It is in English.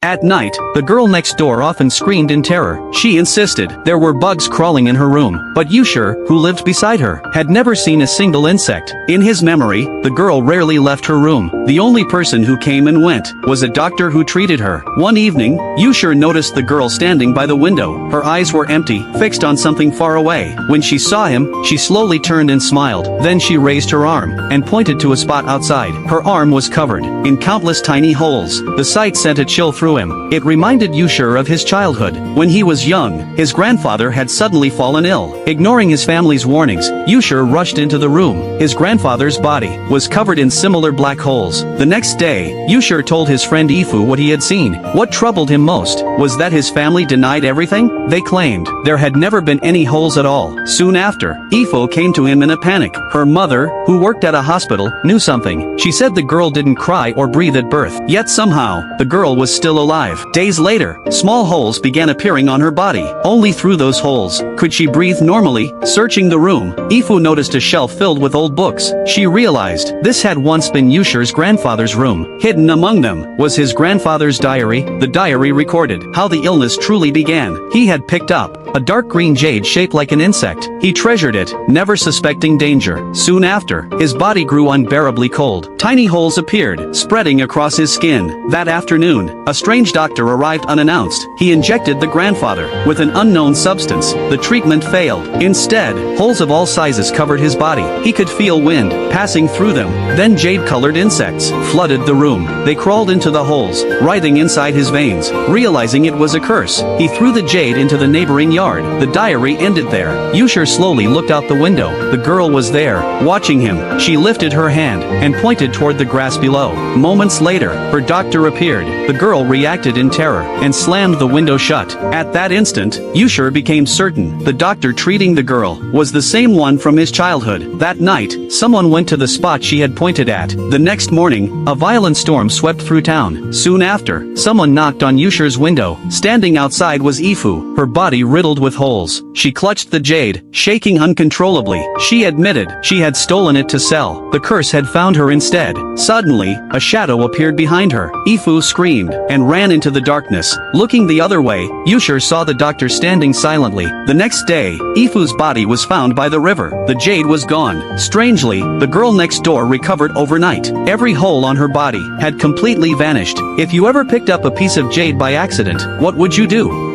At night, the girl next door often screamed in terror. She insisted there were bugs crawling in her room, but Yushur, who lived beside her, had never seen a single insect. In his memory, the girl rarely left her room. The only person who came and went was a doctor who treated her. One evening, Yushur noticed the girl standing by the window. Her eyes were empty, fixed on something far away. When she saw him, she slowly turned and smiled. Then she raised her arm and pointed to a spot outside. Her arm was covered in countless tiny holes. The sight sent a chill through him. It reminded Yushur of his childhood. When he was young, his grandfather had suddenly fallen ill. Ignoring his family's warnings, Yushur rushed into the room. His grandfather's body was covered in similar black holes. The next day, Yushur told his friend Ifu what he had seen. What troubled him most was that his family denied everything. They claimed there had never been any holes at all. Soon after, Ifu came to him in a panic. Her mother, who worked at a hospital, knew something. She said the girl didn't cry or breathe at birth. Yet somehow, the girl was still alive. Days later, small holes began appearing on her body. Only through those holes could she breathe normally. Searching the room, Ifu noticed a shelf filled with old books. She realized this had once been Yushur's grandfather's room. Hidden among them was his grandfather's diary. The diary recorded how the illness truly began. He had picked up a dark green jade shaped like an insect. He treasured it, never suspecting danger. Soon after, his body grew unbearably cold. Tiny holes appeared, spreading across his skin. That afternoon, a strange doctor arrived unannounced. He injected the grandfather with an unknown substance. The treatment failed. Instead, holes of all sizes covered his body. He could feel wind passing through them. Then jade-colored insects flooded the room. They crawled into the holes, writhing inside his veins. Realizing it was a curse, he threw the jade into the neighboring yard. The diary ended there. Yushur slowly looked out the window. The girl was there, watching him. She lifted her hand and pointed toward the grass below. Moments later, her doctor appeared. The girl reacted in terror and slammed the window shut. At that instant, Yushur became certain the doctor treating the girl was the same one from his childhood. That night, someone went to the spot she had pointed at. The next morning, a violent storm swept through town. Soon after, someone knocked on Yushur's window. Standing outside was Ifu, her body riddled with holes. She clutched the jade, shaking uncontrollably. She admitted she had stolen it to sell. The curse had found her instead. Suddenly, a shadow appeared behind her. Ifu screamed and ran into the darkness. Looking the other way, Yushur saw the doctor standing silently. The next day, Ifu's body was found by the river. The jade was gone. Strangely, the girl next door recovered overnight. Every hole on her body had completely vanished. If you ever picked up a piece of jade by accident, what would you do?